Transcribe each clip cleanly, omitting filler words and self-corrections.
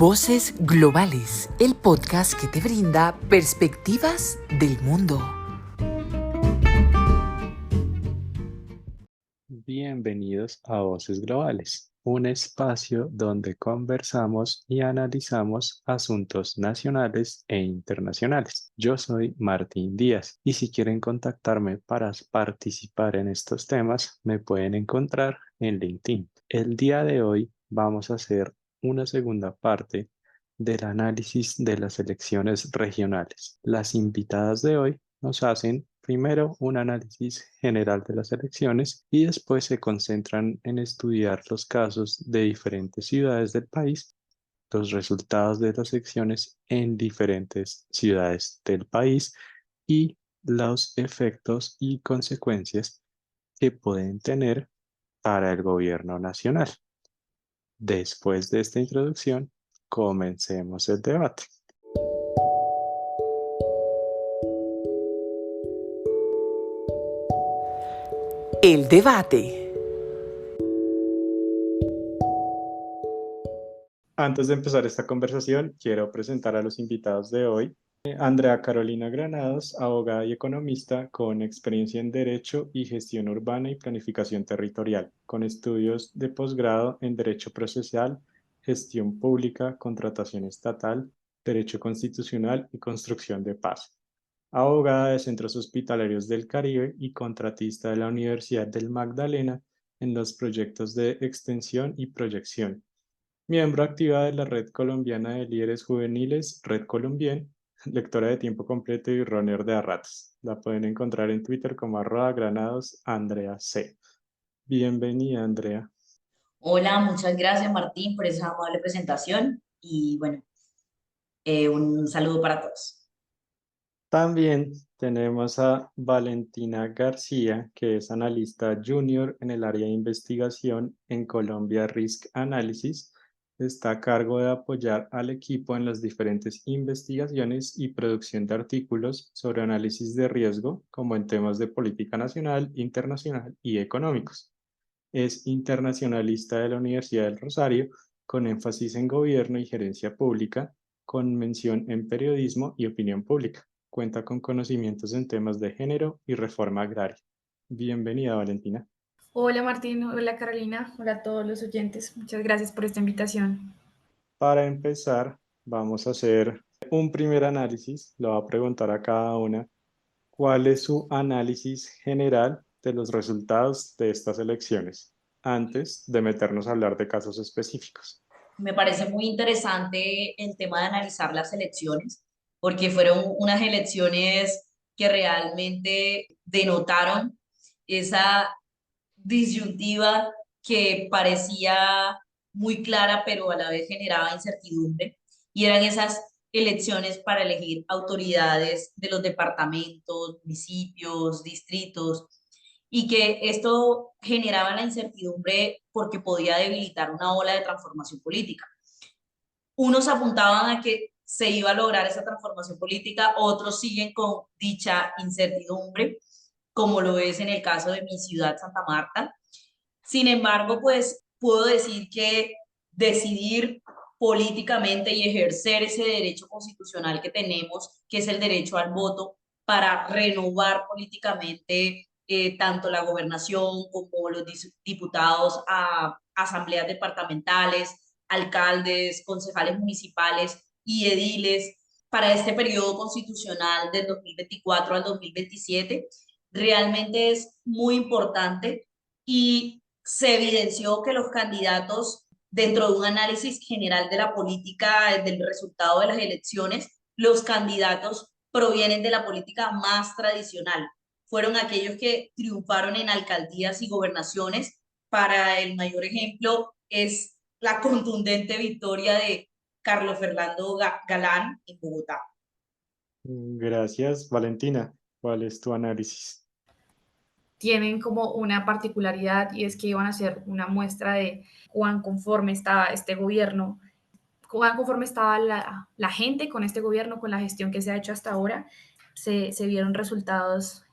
Voces Globales, el podcast que te brinda perspectivas del mundo. Bienvenidos a Voces Globales, un espacio donde conversamos y analizamos asuntos nacionales e internacionales. Yo soy Martín Díaz y si quieren contactarme para participar en estos temas, me pueden encontrar en LinkedIn. El día de hoy vamos a hacer una segunda parte del análisis de las elecciones regionales. Las invitadas de hoy nos hacen primero un análisis general de las elecciones y después se concentran en estudiar los casos de diferentes ciudades del país, los resultados de las elecciones en diferentes ciudades del país y los efectos y consecuencias que pueden tener para el gobierno nacional. Después de esta introducción, comencemos el debate. El debate. Antes de empezar esta conversación, quiero presentar a los invitados de hoy. Andrea Carolina Granados, abogada y economista con experiencia en Derecho y Gestión Urbana y Planificación Territorial, con estudios de posgrado en Derecho Procesal, Gestión Pública, Contratación Estatal, Derecho Constitucional y Construcción de Paz. Abogada de Centros Hospitalarios del Caribe y contratista de la Universidad del Magdalena en los proyectos de extensión y proyección. Miembro activa de la Red Colombiana de Líderes Juveniles, Red Colombien, lectora de tiempo completo y runner de a ratos. La pueden encontrar en Twitter como @granados_Andrea C. Bienvenida, Andrea. Hola, muchas gracias Martín por esa amable presentación y bueno, un saludo para todos. También tenemos a Valentina García, que es analista junior en el área de investigación en Colombia Risk Analysis. Está a cargo de apoyar al equipo en las diferentes investigaciones y producción de artículos sobre análisis de riesgo, como en temas de política nacional, internacional y económicos. Es internacionalista de la Universidad del Rosario, con énfasis en gobierno y gerencia pública, con mención en periodismo y opinión pública. Cuenta con conocimientos en temas de género y reforma agraria. Bienvenida, Valentina. Hola Martín, hola Carolina, hola a todos los oyentes. Muchas gracias por esta invitación. Para empezar, vamos a hacer un primer análisis. Le voy a preguntar a cada una cuál es su análisis general de los resultados de estas elecciones, antes de meternos a hablar de casos específicos. Me parece muy interesante el tema de analizar las elecciones, porque fueron unas elecciones que realmente denotaron esa disyuntiva que parecía muy clara, pero a la vez generaba incertidumbre, y eran esas elecciones para elegir autoridades de los departamentos, municipios, distritos, y que esto generaba la incertidumbre porque podía debilitar una ola de transformación política. Unos apuntaban a que se iba a lograr esa transformación política, otros siguen con dicha incertidumbre, como lo es en el caso de mi ciudad, Santa Marta. Sin embargo, pues puedo decir que decidir políticamente y ejercer ese derecho constitucional que tenemos, que es el derecho al voto, para renovar políticamente tanto la gobernación como los diputados a asambleas departamentales, alcaldes, concejales municipales y ediles para este periodo constitucional del 2024 al 2027, realmente es muy importante, y se evidenció que los candidatos, dentro de un análisis general de la política, del resultado de las elecciones, los candidatos provienen de la política más tradicional. Fueron aquellos que triunfaron en alcaldías y gobernaciones. Para el mayor ejemplo es la contundente victoria de Carlos Fernando Galán en Bogotá. Gracias, Valentina. ¿Cuál es tu análisis? Tienen como una particularidad y es que iban a hacer una muestra de cuán conforme estaba este gobierno, cuán conforme estaba la gente con este gobierno, con la gestión que se ha hecho hasta ahora. Se vieron resultados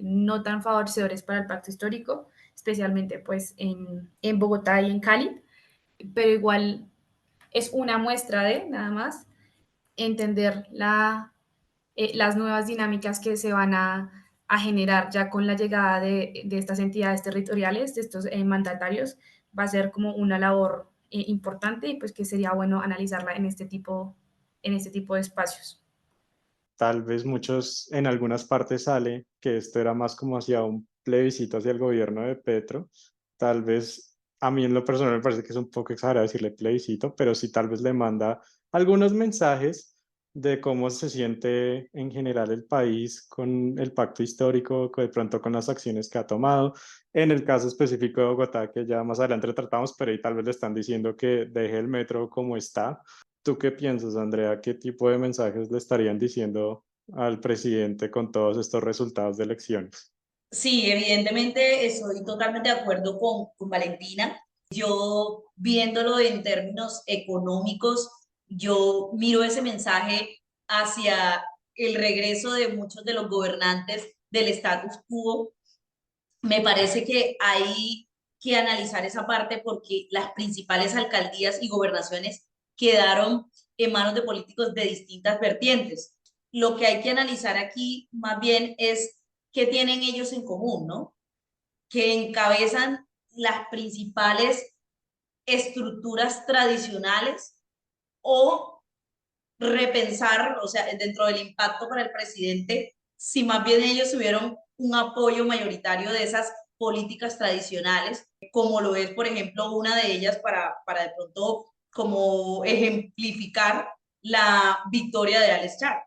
no tan favorecedores para el pacto histórico, especialmente pues en Bogotá y en Cali, pero igual es una muestra de, nada más, entender las nuevas dinámicas que se van a generar ya con la llegada de estas entidades territoriales, de estos mandatarios. Va a ser como una labor importante y pues que sería bueno analizarla en este tipo de espacios. Tal vez muchos, en algunas partes sale que esto era más como hacia un plebiscito hacia el gobierno de Petro. Tal vez a mí en lo personal me parece que es un poco exagerado decirle plebiscito, pero sí tal vez le manda algunos mensajes de cómo se siente en general el país con el pacto histórico, de pronto con las acciones que ha tomado. En el caso específico de Bogotá, que ya más adelante tratamos, pero ahí tal vez le están diciendo que deje el metro como está. ¿Tú qué piensas, Andrea? ¿Qué tipo de mensajes le estarían diciendo al presidente con todos estos resultados de elecciones? Sí, evidentemente estoy totalmente de acuerdo con Valentina. Yo viéndolo en términos económicos, yo miro ese mensaje hacia el regreso de muchos de los gobernantes del status quo. Me parece que hay que analizar esa parte porque las principales alcaldías y gobernaciones quedaron en manos de políticos de distintas vertientes. Lo que hay que analizar aquí más bien es qué tienen ellos en común, ¿no? Que encabezan las principales estructuras tradicionales o repensar, o sea, dentro del impacto para el presidente, si más bien ellos tuvieron un apoyo mayoritario de esas políticas tradicionales, como lo es, por ejemplo, una de ellas para de pronto como ejemplificar la victoria de Alex Char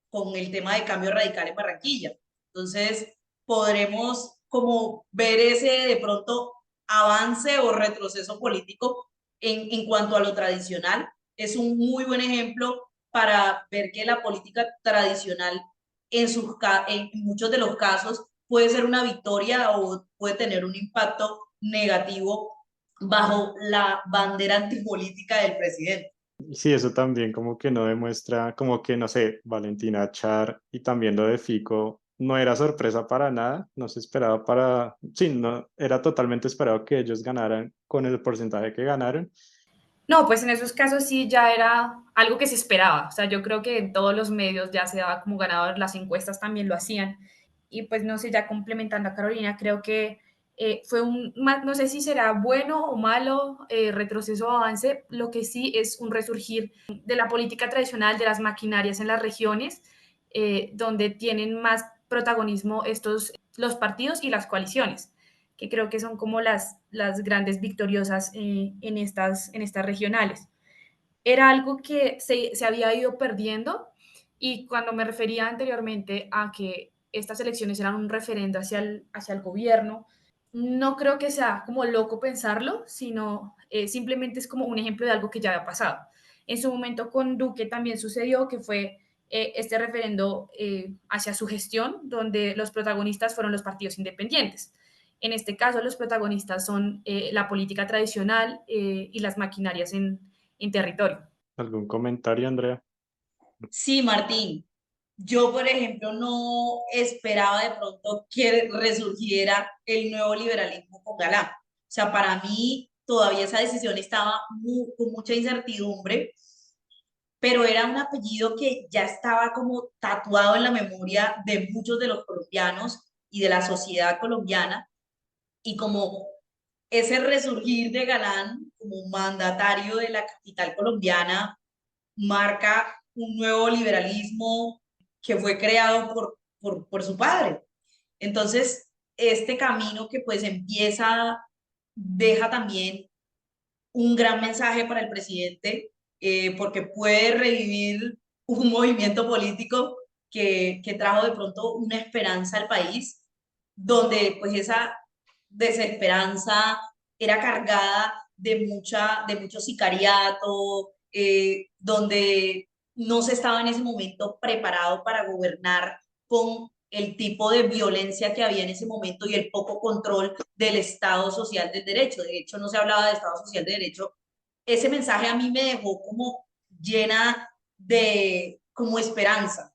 con el tema de cambio radical en Barranquilla. Entonces, podremos como ver ese de pronto avance o retroceso político en cuanto a lo tradicional. Es un muy buen ejemplo para ver que la política tradicional en muchos de los casos puede ser una victoria o puede tener un impacto negativo bajo la bandera antipolítica del presidente. Sí, eso también como que no demuestra, como que no sé, Valentina Char y también lo de Fico no era sorpresa para nada, no se esperaba para, sí, no, era totalmente esperado que ellos ganaran con el porcentaje que ganaron. No, pues en esos casos sí ya era algo que se esperaba. O sea, yo creo que en todos los medios ya se daba como ganador, las encuestas también lo hacían. Y pues no sé, ya complementando a Carolina, creo que fue no sé si será bueno o malo, retroceso o avance, lo que sí es un resurgir de la política tradicional, de las maquinarias en las regiones, donde tienen más protagonismo los partidos y las coaliciones, que creo que son como las grandes victoriosas en estas regionales. Era algo que se había ido perdiendo y cuando me refería anteriormente a que estas elecciones eran un referendo hacia el gobierno, no creo que sea como loco pensarlo, sino simplemente es como un ejemplo de algo que ya había pasado. En su momento con Duque también sucedió que fue este referendo hacia su gestión, donde los protagonistas fueron los partidos independientes. En este caso, los protagonistas son la política tradicional y las maquinarias en territorio. ¿Algún comentario, Andrea? Sí, Martín. Yo, por ejemplo, no esperaba de pronto que resurgiera el nuevo liberalismo con Galán. O sea, para mí todavía esa decisión estaba con mucha incertidumbre, pero era un apellido que ya estaba como tatuado en la memoria de muchos de los colombianos y de la sociedad colombiana, y como ese resurgir de Galán como mandatario de la capital colombiana marca un nuevo liberalismo que fue creado por su padre. Entonces, este camino que pues empieza, deja también un gran mensaje para el presidente, porque puede revivir un movimiento político que trajo de pronto una esperanza al país, donde pues esa desesperanza era cargada de mucho sicariato, donde no se estaba en ese momento preparado para gobernar con el tipo de violencia que había en ese momento y el poco control del Estado Social del Derecho. De hecho, no se hablaba de Estado Social de Derecho. Ese mensaje a mí me dejó como llena de como esperanza.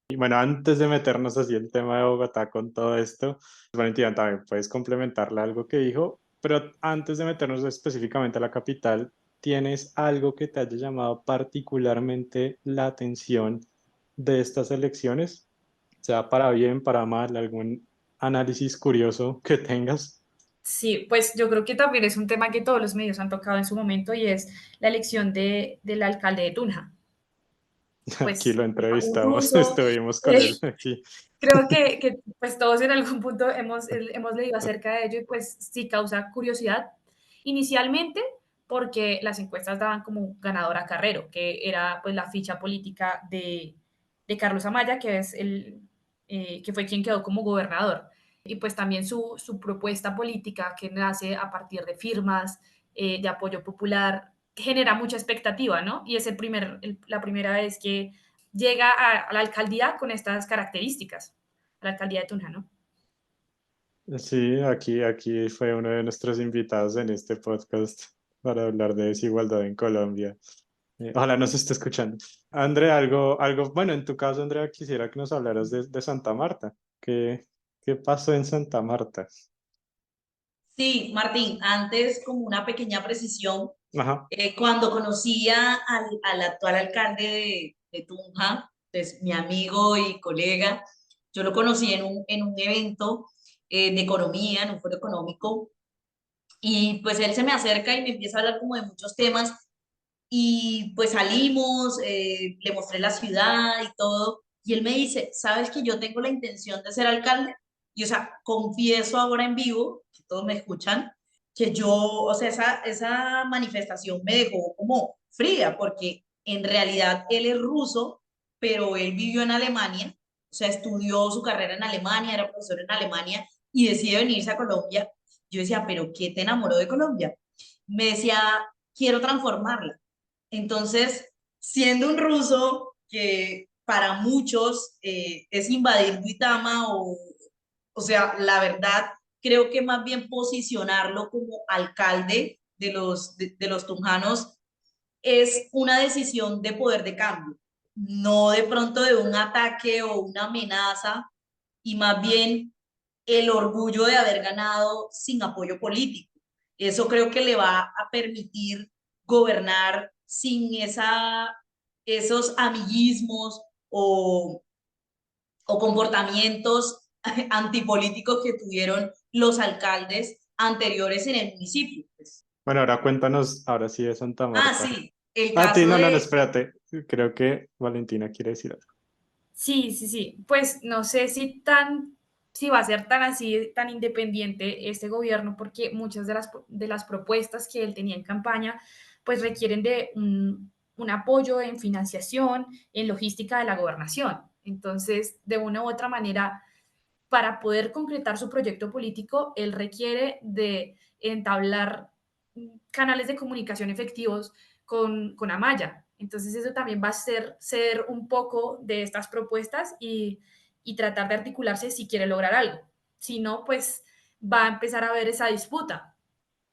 Y bueno, antes de meternos así el tema de Bogotá con todo esto, Valentina, también puedes complementarle algo que dijo, pero antes de meternos específicamente a la capital, ¿tienes algo que te haya llamado particularmente la atención de estas elecciones? Sea para bien, para mal, algún análisis curioso que tengas. Sí, pues yo creo que también es un tema que todos los medios han tocado en su momento y es la elección del alcalde de Tunja. Aquí Pues lo un entrevistamos, ruso, estuvimos con él eh, aquí. creo que pues todos en algún punto hemos leído acerca de ello y pues sí causa curiosidad. Inicialmente porque las encuestas daban como ganador a Carrero, que era pues la ficha política de Carlos Amaya, que es que fue quien quedó como gobernador. Y pues también su propuesta política que nace a partir de firmas, de apoyo popular, genera mucha expectativa, ¿no? Y es la primera vez que llega a la alcaldía con estas características, a la alcaldía de Tunja, ¿no? Sí, aquí fue uno de nuestros invitados en este podcast para hablar de desigualdad en Colombia. Ojalá nos esté escuchando. Andrea, bueno, en tu caso, Andrea, quisiera que nos hablaras de Santa Marta. ¿Qué pasó en Santa Marta? Sí, Martín, antes como una pequeña precisión, Ajá. cuando conocía al actual alcalde de Tunja, pues mi amigo y colega, yo lo conocí en un evento de economía, en un foro económico, y pues él se me acerca y me empieza a hablar como de muchos temas, y pues salimos, le mostré la ciudad y todo, y él me dice, ¿sabes que yo tengo la intención de ser alcalde? Y o sea, confieso ahora en vivo, que todos me escuchan, que yo, o sea, esa manifestación me dejó como fría, porque en realidad él es ruso, pero él vivió en Alemania, o sea, estudió su carrera en Alemania, era profesor en Alemania y decide venirse a Colombia. Yo decía, ¿pero qué te enamoró de Colombia? Me decía, quiero transformarla. Entonces, siendo un ruso que para muchos es invadir Duitama o sea, la verdad, creo que más bien posicionarlo como alcalde de los tunjanos es una decisión de poder de cambio, no de pronto de un ataque o una amenaza, y más bien el orgullo de haber ganado sin apoyo político. Eso creo que le va a permitir gobernar sin esos amiguismos o comportamientos antipolíticos que tuvieron los alcaldes anteriores en el municipio. Pues. Bueno, ahora cuéntanos, ahora sí de Santa Ah, Marta. sí, el A ti, caso no, de, espérate. Creo que Valentina quiere decir algo. Sí, sí, sí. Pues no sé si va a ser tan así, tan independiente este gobierno, porque muchas de las propuestas que él tenía en campaña, pues requieren de un apoyo en financiación, en logística de la gobernación. Entonces, de una u otra manera, para poder concretar su proyecto político, él requiere de entablar canales de comunicación efectivos con Amaya. Entonces eso también va a ser un poco de estas propuestas y tratar de articularse si quiere lograr algo. Si no, pues va a empezar a haber esa disputa.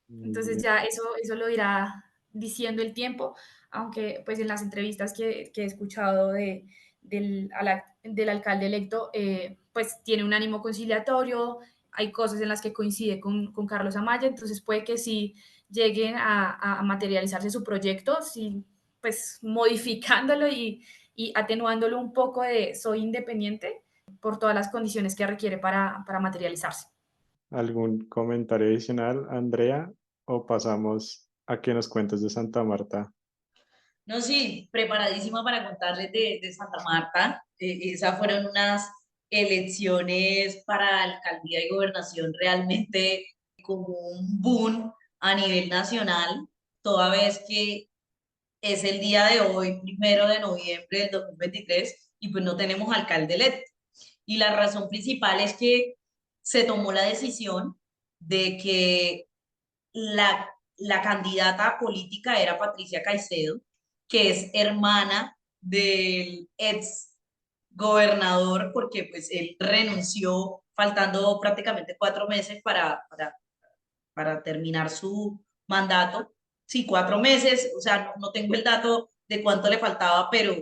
Entonces Bien. ya eso lo irá diciendo el tiempo, aunque pues en las entrevistas que he escuchado del alcalde electo, pues tiene un ánimo conciliatorio, hay cosas en las que coincide con Carlos Amaya, entonces puede que sí lleguen a materializarse su proyecto, sí, pues modificándolo y atenuándolo un poco de soy independiente por todas las condiciones que requiere para materializarse. ¿Algún comentario adicional, Andrea? ¿O pasamos a que nos cuentes de Santa Marta? no, sí, preparadísima para contarles de Santa Marta. Esas fueron unas elecciones para alcaldía y gobernación realmente como un boom a nivel nacional, toda vez que es el día de hoy, 1 de noviembre del 2023, y pues no tenemos alcalde electo. Y la razón principal es que se tomó la decisión de que la candidata política era Patricia Caicedo, que es hermana del ex gobernador, porque pues él renunció faltando prácticamente 4 meses para terminar su mandato. Sí, 4 meses, o sea, no tengo el dato de cuánto le faltaba, pero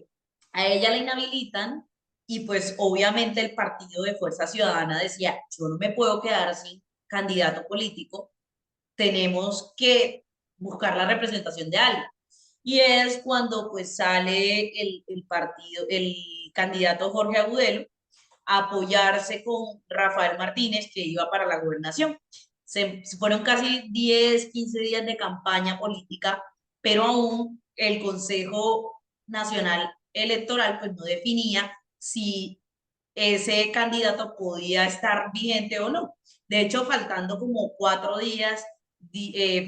a ella la inhabilitan y pues obviamente el partido de Fuerza Ciudadana decía, yo no me puedo quedar sin candidato político, tenemos que buscar la representación de alguien. Y es cuando pues sale el candidato Jorge Agudelo a apoyarse con Rafael Martínez, que iba para la gobernación. Fueron casi 10, 15 días de campaña política, pero aún el Consejo Nacional Electoral pues no definía si ese candidato podía estar vigente o no. De hecho, faltando como 4 días,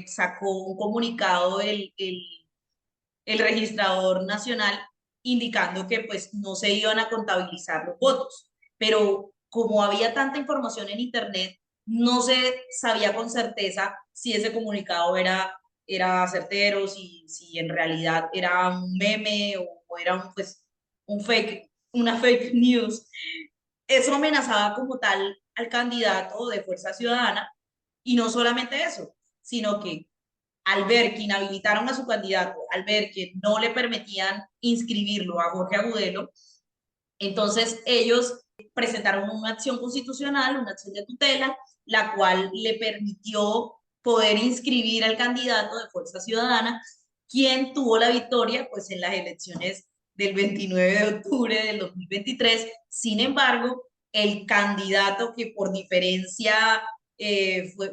sacó un comunicado el registrador nacional indicando que pues no se iban a contabilizar los votos. Pero como había tanta información en internet, no se sabía con certeza si ese comunicado era certero, si en realidad era un meme o era una fake news. Eso amenazaba como tal al candidato de Fuerza Ciudadana, y no solamente eso, sino que al ver que inhabilitaron a su candidato, al ver que no le permitían inscribirlo a Jorge Agudelo, entonces ellos presentaron una acción constitucional, una acción de tutela, la cual le permitió poder inscribir al candidato de Fuerza Ciudadana, quien tuvo la victoria pues en las elecciones del 29 de octubre del 2023. Sin embargo, el candidato que por diferencia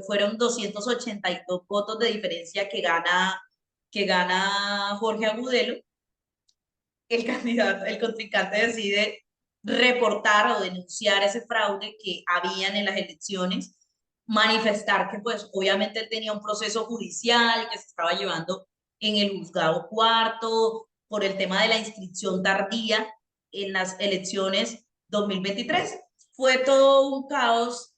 fueron 282 votos de diferencia que gana Jorge Agudelo, el contrincante decide reportar o denunciar ese fraude que habían en las elecciones, manifestar que pues obviamente él tenía un proceso judicial que se estaba llevando en el juzgado cuarto por el tema de la inscripción tardía en las elecciones 2023. Fue todo un caos.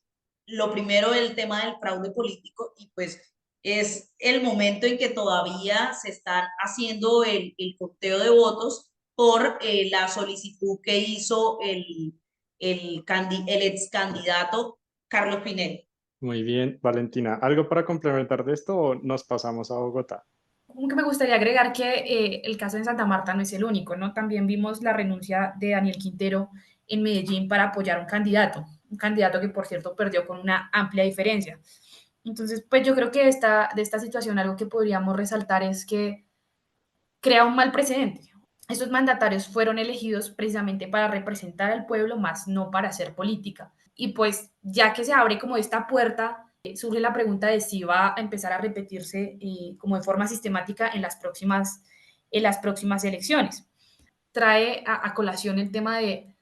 Lo primero, el tema del fraude político, y pues es el momento en que todavía se están haciendo el conteo de votos por la solicitud que hizo el ex candidato Carlos Pinel. Muy bien, Valentina. ¿Algo para complementar de esto o nos pasamos a Bogotá? Como que me gustaría agregar que el caso en Santa Marta no es el único, ¿no? También vimos la renuncia de Daniel Quintero en Medellín para apoyar un candidato que, por cierto, perdió con una amplia diferencia. Entonces, pues yo creo que de esta situación algo que podríamos resaltar es que crea un mal precedente. Estos mandatarios fueron elegidos precisamente para representar al pueblo, más no para hacer política. Y pues ya que se abre como esta puerta, surge la pregunta de si va a empezar a repetirse como de forma sistemática en las próximas elecciones. Trae a colación el tema de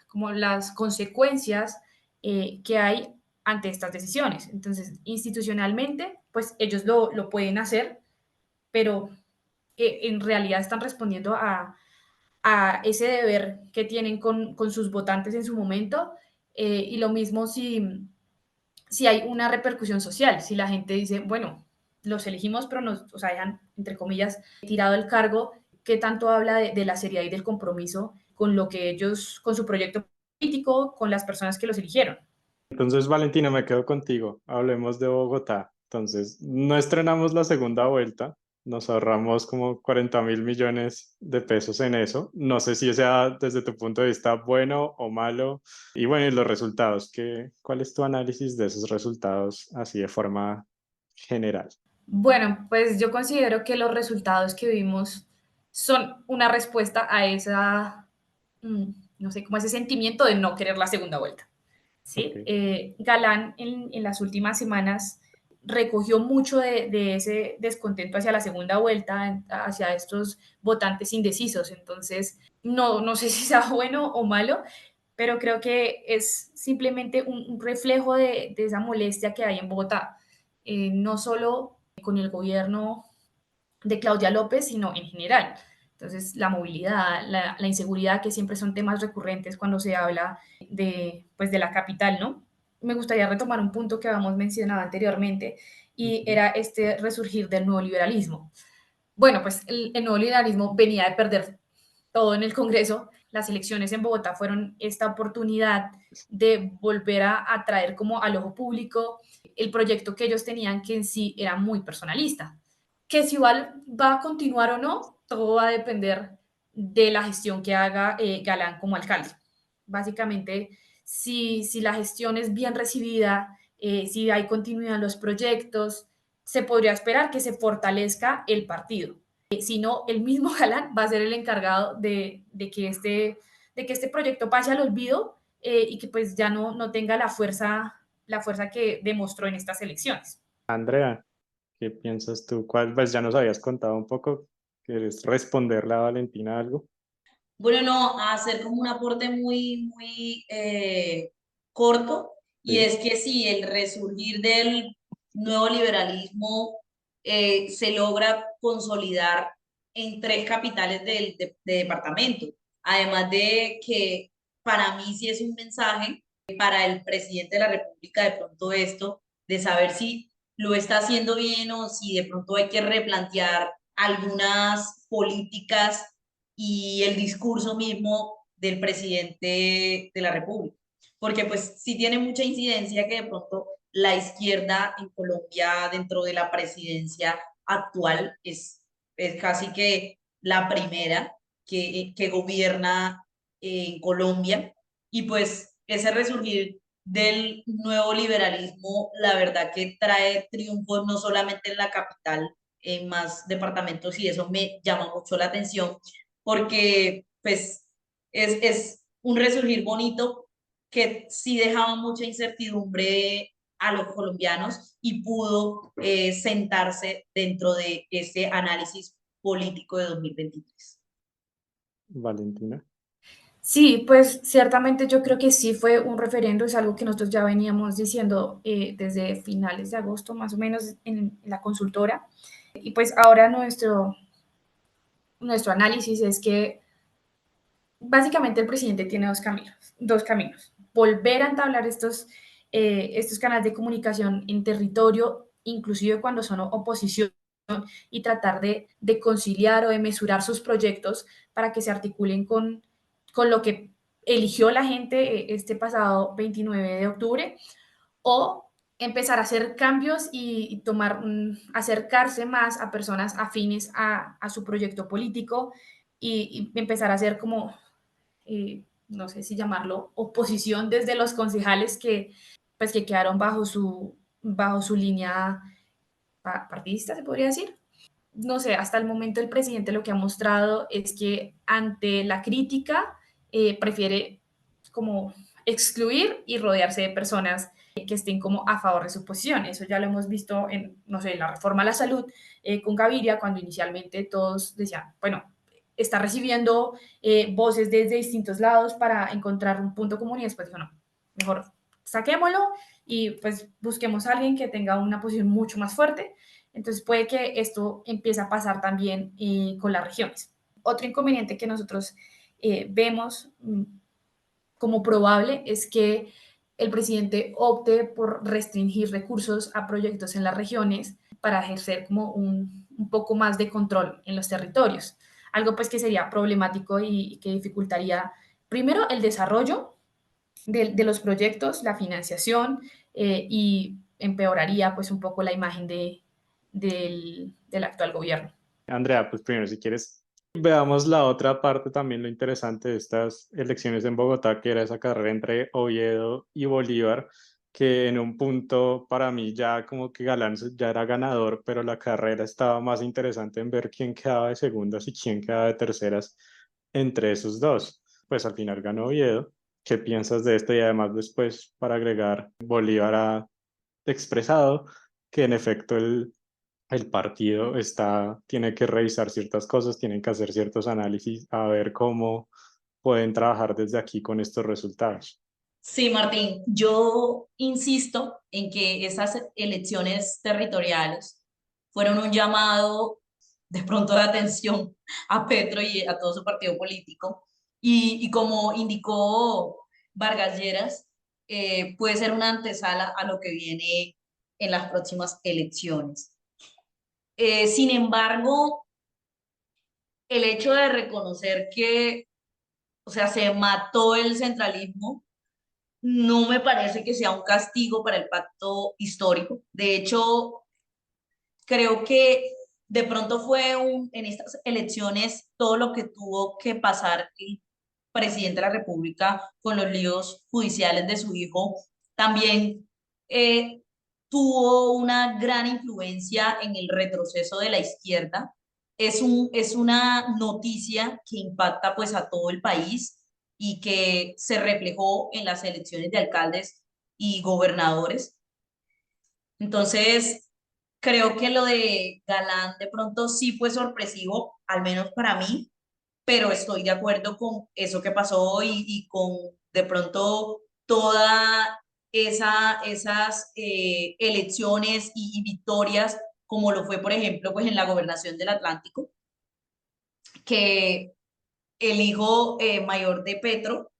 como las consecuencias que hay ante estas decisiones. Entonces, institucionalmente, pues ellos lo pueden hacer, pero en realidad están respondiendo a ese deber que tienen con sus votantes en su momento, y lo mismo si hay una repercusión social, si la gente dice, bueno, los elegimos, pero nos, o sea, dejan, entre comillas, tirado el cargo, ¿qué tanto habla de la seriedad y del compromiso con lo que ellos, con su proyecto político, con las personas que los eligieron? Entonces, Valentina, me quedo contigo. Hablemos de Bogotá. Entonces, no estrenamos la segunda vuelta. Nos ahorramos como 40.000 millones de pesos en eso. No sé si sea desde tu punto de vista bueno o malo. Y bueno, y los resultados. ¿Cuál es tu análisis de esos resultados así de forma general? Bueno, pues yo considero que los resultados que vimos son una respuesta a mm, no sé, como ese sentimiento de no querer la segunda vuelta. ¿Sí? Ok. Galán en las últimas semanas recogió mucho de ese descontento hacia la segunda vuelta, hacia estos votantes indecisos. Entonces, no sé si sea bueno o malo, pero creo que es simplemente un reflejo de esa molestia que hay en Bogotá, no solo con el gobierno de Claudia López, sino en general. Entonces, la movilidad, la inseguridad, que siempre son temas recurrentes cuando se habla pues, de la capital, ¿no? Me gustaría retomar un punto que habíamos mencionado anteriormente, y Ujú. era este resurgir del nuevo liberalismo. Bueno, pues el nuevo liberalismo venía de perder todo en el Congreso. Las elecciones en Bogotá fueron esta oportunidad de volver a atraer como al ojo público el proyecto que ellos tenían, que en sí era muy personalista. Que si va a continuar o no, todo va a depender de la gestión que haga Galán como alcalde. Básicamente, si la gestión es bien recibida, si hay continuidad en los proyectos, se podría esperar que se fortalezca el partido. Si no, el mismo Galán va a ser el encargado de que este proyecto pase al olvido y que pues ya no tenga la fuerza que demostró en estas elecciones. Andrea, ¿qué piensas tú? ¿Cuál, pues ya nos habías contado un poco? ¿Quieres responderle a Valentina algo? Bueno, no, a hacer como un aporte muy corto, y Sí. es que sí, el resurgir del nuevo liberalismo se logra consolidar en tres capitales de departamento. Además de que para mí sí es un mensaje para el presidente de la República de pronto esto, de saber si lo está haciendo bien o si de pronto hay que replantear algunas políticas y el discurso mismo del presidente de la República. Porque pues sí tiene mucha incidencia que de pronto la izquierda en Colombia dentro de la presidencia actual es casi que la primera que gobierna en Colombia, y pues ese resurgir del nuevo liberalismo, la verdad que trae triunfos no solamente en la capital, en más departamentos, y eso me llama mucho la atención porque pues es un resurgir bonito que sí dejaba mucha incertidumbre a los colombianos y pudo sentarse dentro de ese análisis político de 2023. Valentina. Sí, pues ciertamente yo creo que sí fue un referendo, es algo que nosotros ya veníamos diciendo desde finales de agosto más o menos en la consultora. Y pues ahora nuestro análisis es que básicamente el presidente tiene dos caminos. Volver a entablar estos canales de comunicación en territorio, inclusive cuando son oposición, y tratar de conciliar o de mesurar sus proyectos para que se articulen con lo que eligió la gente este pasado 29 de octubre, o empezar a hacer cambios y acercarse más a personas afines a su proyecto político y empezar a hacer como no sé si llamarlo oposición desde los concejales pues, que quedaron bajo su línea partidista, se podría decir. No sé, hasta el momento el presidente lo que ha mostrado es que ante la crítica prefiere como excluir y rodearse de personas que estén como a favor de su posición. Eso ya lo hemos visto en, no sé, la reforma a la salud con Gaviria, cuando inicialmente todos decían, bueno, está recibiendo voces desde distintos lados para encontrar un punto común, y después dijo, no, mejor saquémoslo y pues busquemos a alguien que tenga una posición mucho más fuerte. Entonces puede que esto empiece a pasar también con las regiones. Otro inconveniente que nosotros vemos como probable es que el presidente opte por restringir recursos a proyectos en las regiones para ejercer como un poco más de control en los territorios. Algo pues que sería problemático y que dificultaría primero el desarrollo de los proyectos, la financiación y empeoraría pues un poco la imagen del actual gobierno. Andrea, pues primero, si quieres, veamos la otra parte también, lo interesante de estas elecciones en Bogotá, que era esa carrera entre Oviedo y Bolívar, que en un punto para mí ya como que Galán ya era ganador, pero la carrera estaba más interesante en ver quién quedaba de segundas y quién quedaba de terceras entre esos dos. Pues al final ganó Oviedo. ¿Qué piensas de esto? Y además después, para agregar, Bolívar ha expresado que en efecto el partido tiene que revisar ciertas cosas, tienen que hacer ciertos análisis a ver cómo pueden trabajar desde aquí con estos resultados. Sí, Martín, yo insisto en que esas elecciones territoriales fueron un llamado de pronto de atención a Petro y a todo su partido político. Y como indicó Vargas Lleras, puede ser una antesala a lo que viene en las próximas elecciones. Sin embargo, el hecho de reconocer que, o sea, se mató el centralismo, no me parece que sea un castigo para el pacto histórico. De hecho, creo que de pronto en estas elecciones todo lo que tuvo que pasar el presidente de la República con los líos judiciales de su hijo, también tuvo una gran influencia en el retroceso de la izquierda. Es una noticia que impacta pues a todo el país y que se reflejó en las elecciones de alcaldes y gobernadores. Entonces, creo que lo de Galán de pronto sí fue sorpresivo, al menos para mí, pero estoy de acuerdo con eso que pasó y con de pronto toda esas elecciones y victorias, como lo fue, por ejemplo, pues en la gobernación del Atlántico, que el hijo mayor de Petro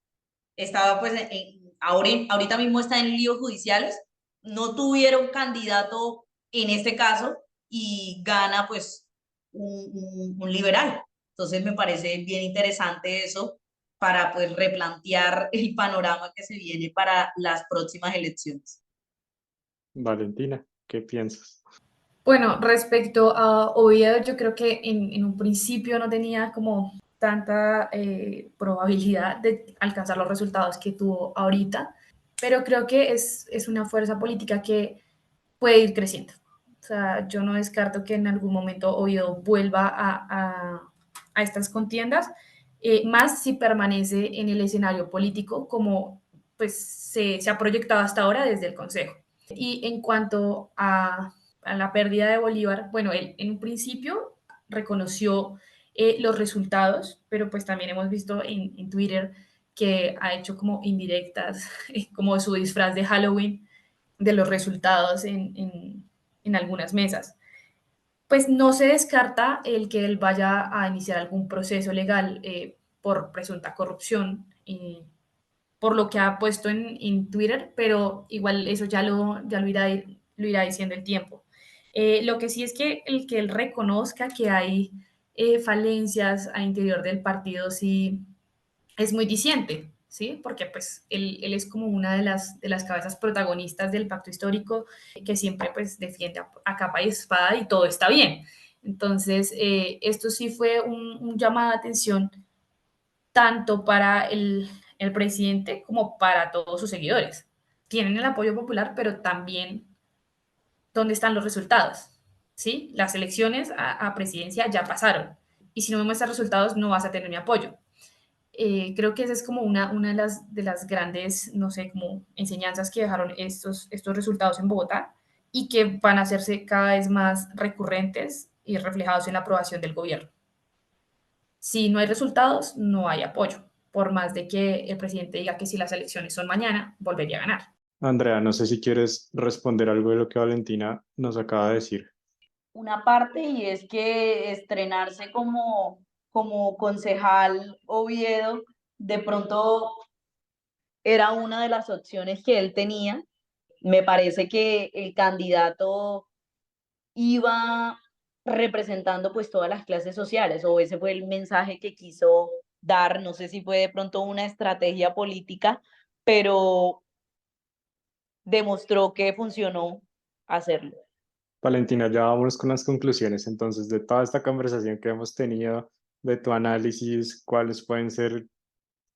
estaba pues ahorita mismo está en líos judiciales, no tuvieron candidato en este caso y gana pues un liberal. Entonces me parece bien interesante eso para pues replantear el panorama que se viene para las próximas elecciones. Valentina, ¿qué piensas? Bueno, respecto a Oviedo, yo creo que en un principio no tenía como tanta probabilidad de alcanzar los resultados que tuvo ahorita, pero creo que es una fuerza política que puede ir creciendo. O sea, yo no descarto que en algún momento Oviedo vuelva a estas contiendas, más si permanece en el escenario político como pues se ha proyectado hasta ahora desde el Consejo. Y en cuanto a la pérdida de Bolívar, bueno, él en un principio reconoció los resultados, pero pues también hemos visto en Twitter que ha hecho como indirectas, como su disfraz de Halloween de los resultados en algunas mesas. Pues no se descarta el que él vaya a iniciar algún proceso legal por presunta corrupción, por lo que ha puesto en Twitter, pero igual eso lo irá diciendo el tiempo. Lo que sí es que el que él reconozca que hay falencias al interior del partido sí es muy diciente, ¿sí? Porque pues él es como una de las cabezas protagonistas del pacto histórico que siempre pues defiende a capa y espada y todo está bien. Entonces, esto sí fue un llamado de atención tanto para el presidente como para todos sus seguidores. Tienen el apoyo popular, pero también dónde están los resultados. ¿Sí? Las elecciones a presidencia ya pasaron. Y si no me muestras resultados, no vas a tener mi apoyo. Creo que esa es como una de las grandes, no sé, como enseñanzas que dejaron estos resultados en Bogotá y que van a hacerse cada vez más recurrentes y reflejados en la aprobación del gobierno. Si no hay resultados, no hay apoyo, por más de que el presidente diga que si las elecciones son mañana, volvería a ganar. Andrea, no sé si quieres responder algo de lo que Valentina nos acaba de decir. Una parte y es que estrenarse como concejal Oviedo de pronto era una de las opciones que él tenía. Me parece que el candidato iba representando pues todas las clases sociales, o ese fue el mensaje que quiso dar, no sé si fue de pronto una estrategia política, pero demostró que funcionó hacerlo. Valentina, ya vámonos con las conclusiones entonces de toda esta conversación que hemos tenido, de tu análisis, cuáles pueden ser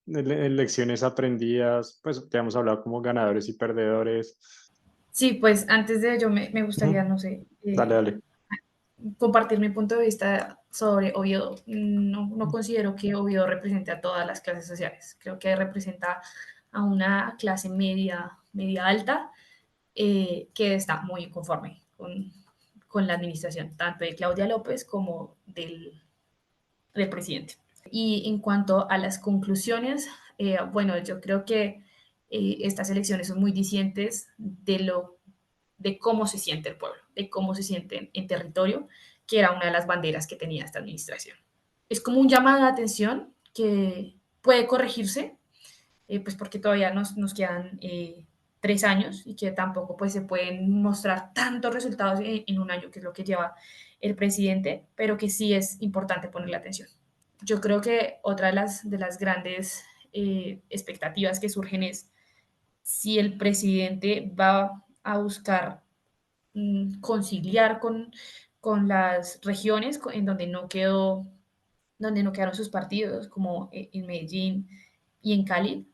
lecciones aprendidas, pues ya hemos hablado como ganadores y perdedores. Sí, pues antes de ello me gustaría, Ujú. no sé, Dale, dale. compartir mi punto de vista sobre Oviedo. No considero que Oviedo represente a todas las clases sociales. Creo que representa a una clase media alta, que está muy inconforme con la administración, tanto de Claudia López como del presidente. Y en cuanto a las conclusiones, bueno, yo creo que estas elecciones son muy dicientes de cómo se siente el pueblo, de cómo se siente en territorio, que era una de las banderas que tenía esta administración. Es como un llamado de atención que puede corregirse, pues porque todavía nos quedan 3 años y que tampoco pues se pueden mostrar tantos resultados en un año, que es lo que lleva el presidente, pero que sí es importante ponerle atención. Yo creo que otra de las grandes expectativas que surgen es si el presidente va a buscar conciliar con las regiones en donde no quedaron sus partidos, como en Medellín y en Cali,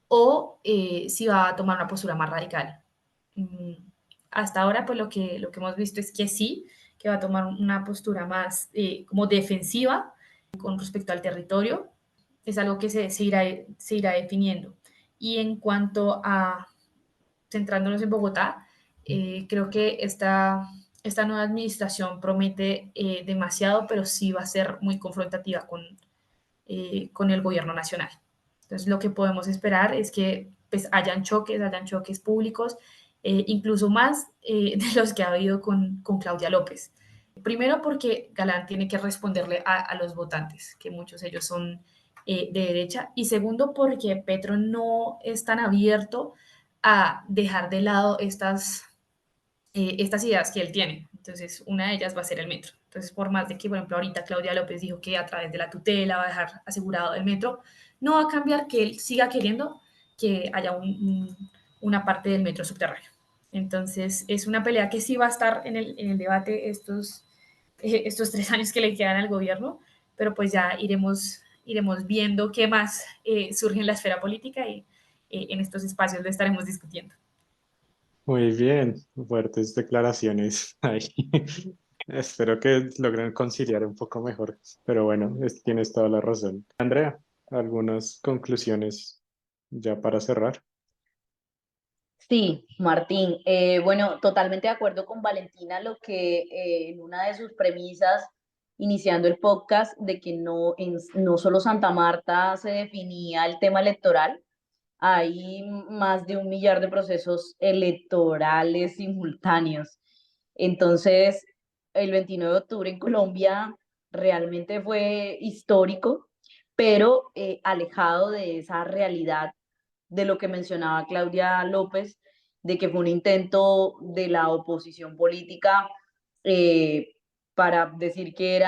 o si va a tomar una postura más radical. Mm, hasta ahora, pues lo que hemos visto es que sí, que va a tomar una postura más como defensiva con respecto al territorio. Es algo que se irá definiendo. Y en cuanto a, centrándonos en Bogotá, creo que esta nueva administración promete demasiado, pero sí va a ser muy confrontativa con el gobierno nacional. Entonces, lo que podemos esperar es que pues, hayan choques públicos, incluso más de los que ha habido con Claudia López. Primero porque Galán tiene que responderle a los votantes, que muchos de ellos son de derecha, y segundo porque Petro no es tan abierto a dejar de lado estas ideas que él tiene. Entonces, una de ellas va a ser el metro. Entonces, por más de que, por ejemplo, ahorita Claudia López dijo que a través de la tutela va a dejar asegurado el metro, no va a cambiar que él siga queriendo que haya una parte del metro subterráneo. Entonces, es una pelea que sí va a estar en el debate estos 3 años que le quedan al gobierno, pero pues ya iremos viendo qué más surge en la esfera política y en estos espacios lo estaremos discutiendo. Muy bien, fuertes declaraciones ahí. Espero que logren conciliar un poco mejor, pero bueno, tienes toda la razón. Andrea, algunas conclusiones ya para cerrar. Sí, Martín. Bueno, totalmente de acuerdo con Valentina, lo que en una de sus premisas, iniciando el podcast, de que no solo Santa Marta se definía el tema electoral, hay más de 1 millar de procesos electorales simultáneos. Entonces, el 29 de octubre en Colombia realmente fue histórico, pero alejado de esa realidad de lo que mencionaba Claudia López, de que fue un intento de la oposición política eh, para decir que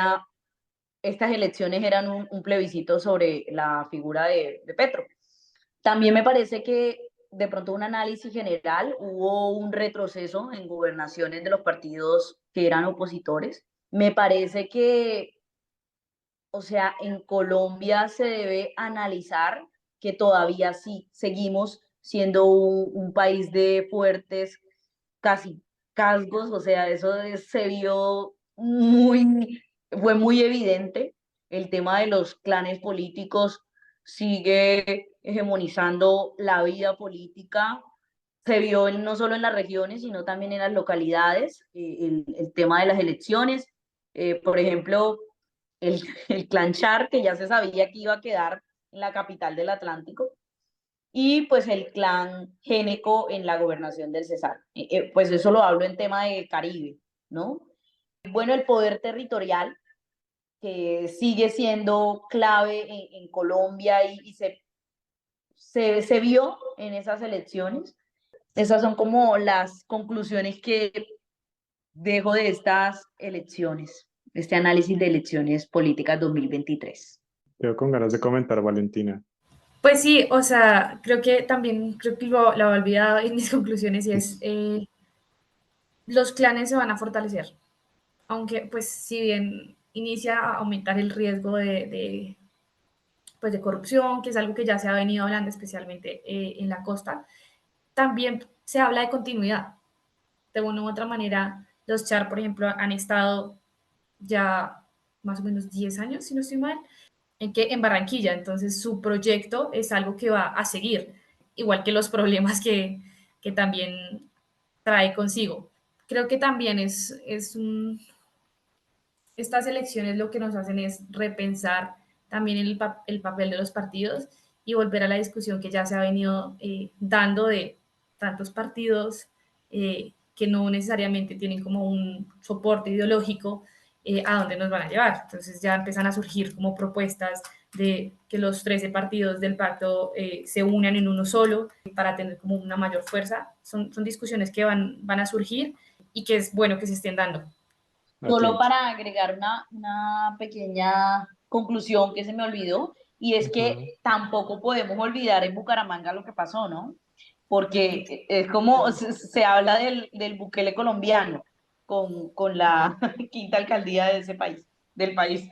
estas elecciones eran un plebiscito sobre la figura de Petro. También me parece que de pronto un análisis general, hubo un retroceso en gobernaciones de los partidos que eran opositores. Me parece que, o sea, en Colombia se debe analizar que todavía sí seguimos siendo un país de fuertes casi casgos, o sea, se vio fue muy evidente. El tema de los clanes políticos sigue hegemonizando la vida política. Se vio no solo en las regiones, sino también en las localidades, el tema de las elecciones. Por ejemplo, el, el clan Char, que ya se sabía que iba a quedar en la capital del Atlántico, y pues el clan Géneco en la gobernación del Cesar. Pues eso lo hablo en tema de Caribe, ¿no? Bueno, el poder territorial, que sigue siendo clave en Colombia y se vio en esas elecciones. Esas son como las conclusiones que dejo de estas elecciones, este análisis de elecciones políticas 2023. Quedo con ganas de comentar, Valentina. Pues sí, o sea, creo que lo he olvidado en mis conclusiones y es, los clanes se van a fortalecer, aunque pues si bien inicia a aumentar el riesgo pues, de corrupción, que es algo que ya se ha venido hablando especialmente en la costa, también se habla de continuidad. De una u otra manera, los Char, por ejemplo, han estado ya más o menos 10 años, si no estoy mal, en Barranquilla. Entonces, su proyecto es algo que va a seguir, igual que los problemas que también trae consigo. Creo que también estas elecciones lo que nos hacen es repensar también el papel de los partidos y volver a la discusión que ya se ha venido dando de tantos partidos que no necesariamente tienen como un soporte ideológico a dónde nos van a llevar. Entonces ya empiezan a surgir como propuestas de que los 13 partidos del pacto se unan en uno solo para tener como una mayor fuerza. Son discusiones que van a surgir y que es bueno que se estén dando. A Solo tiempo. para agregar una pequeña conclusión que se me olvidó, y es Ujú. que tampoco podemos olvidar en Bucaramanga lo que pasó, ¿no? Porque es como se habla del Bukele colombiano con la quinta alcaldía de ese país, del país.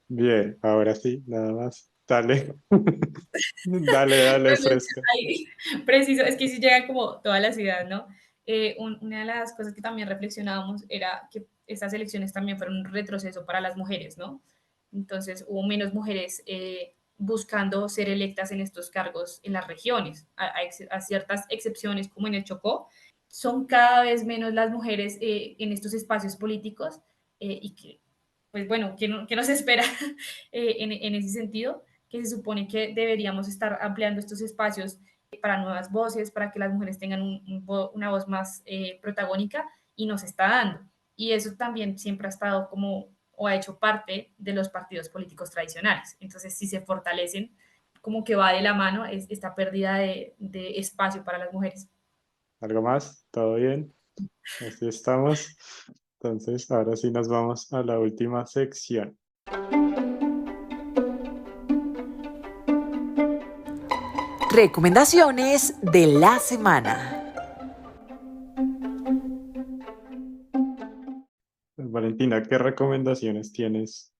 Bien, ahora sí, nada más. Dale. Dale, fresca. Ahí, preciso, es que si llega como toda la ciudad, ¿no? Una de las cosas que también reflexionábamos era que estas elecciones también fueron un retroceso para las mujeres, ¿no? Entonces hubo menos mujeres buscando ser electas en estos cargos en las regiones, a ciertas excepciones como en el Chocó, son cada vez menos las mujeres en estos espacios políticos y que, pues bueno, ¿qué nos espera en ese sentido? Que se supone que deberíamos estar ampliando estos espacios para nuevas voces, para que las mujeres tengan una voz más protagónica y nos está dando. Y eso también siempre ha estado como o ha hecho parte de los partidos políticos tradicionales. Entonces, si se fortalecen, como que va de la mano esta pérdida de espacio para las mujeres. ¿Algo más? ¿Todo bien? Así estamos. Entonces, ahora sí nos vamos a la última sección. Recomendaciones de la semana. Valentina, ¿qué recomendaciones tienes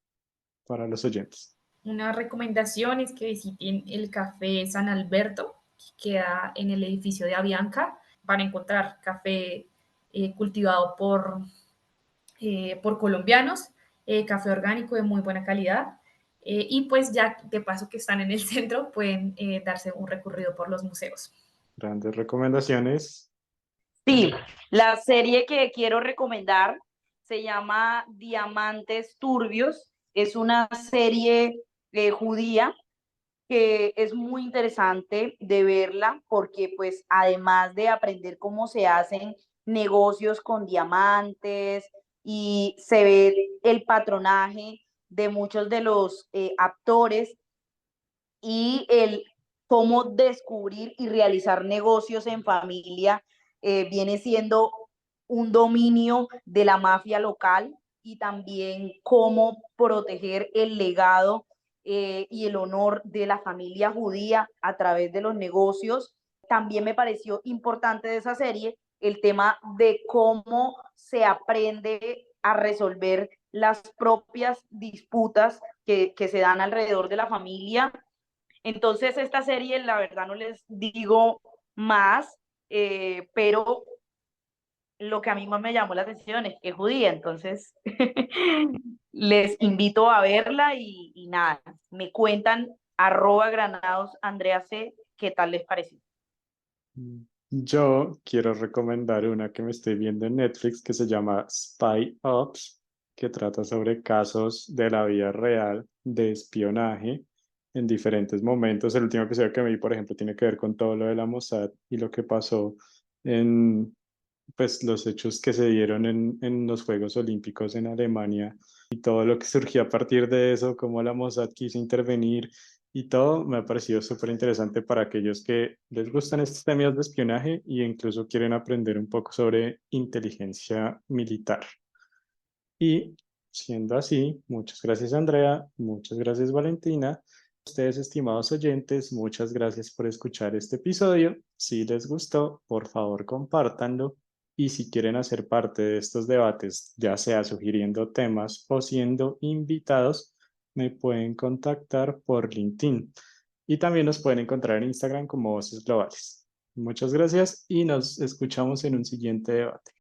para los oyentes? Una recomendación es que visiten el Café San Alberto, que queda en el edificio de Avianca. Van a encontrar café cultivado por colombianos, café orgánico de muy buena calidad. Y pues ya de paso que están en el centro, pueden darse un recorrido por los museos. Grandes recomendaciones. Sí, la serie que quiero recomendar se llama Diamantes Turbios. Es una serie judía que es muy interesante de verla porque pues además de aprender cómo se hacen negocios con diamantes y se ve el patronaje de muchos de los actores y el cómo descubrir y realizar negocios en familia viene siendo un dominio de la mafia local y también cómo proteger el legado y el honor de la familia judía a través de los negocios. También me pareció importante de esa serie el tema de cómo se aprende a resolver las propias disputas que se dan alrededor de la familia. Entonces, esta serie, la verdad, no les digo más, pero lo que a mí más me llamó la atención es que es judía, entonces les invito a verla y nada, me cuentan @granados_Andrea C, ¿qué tal les pareció? Yo quiero recomendar una que me estoy viendo en Netflix que se llama Spy Ops, que trata sobre casos de la vida real de espionaje en diferentes momentos. El último episodio que me vi, por ejemplo, tiene que ver con todo lo de la Mossad y lo que pasó en pues, los hechos que se dieron en los Juegos Olímpicos en Alemania y todo lo que surgió a partir de eso, cómo la Mossad quiso intervenir y todo me ha parecido súper interesante para aquellos que les gustan estos temas de espionaje e incluso quieren aprender un poco sobre inteligencia militar. Y siendo así, muchas gracias Andrea, muchas gracias Valentina. Ustedes, estimados oyentes, muchas gracias por escuchar este episodio. Si les gustó, por favor, compártanlo. Y si quieren hacer parte de estos debates, ya sea sugiriendo temas o siendo invitados, me pueden contactar por LinkedIn. Y también nos pueden encontrar en Instagram como Voces Globales. Muchas gracias y nos escuchamos en un siguiente debate.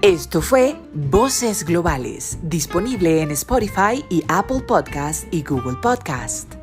Esto fue Voces Globales, disponible en Spotify y Apple Podcast y Google Podcast.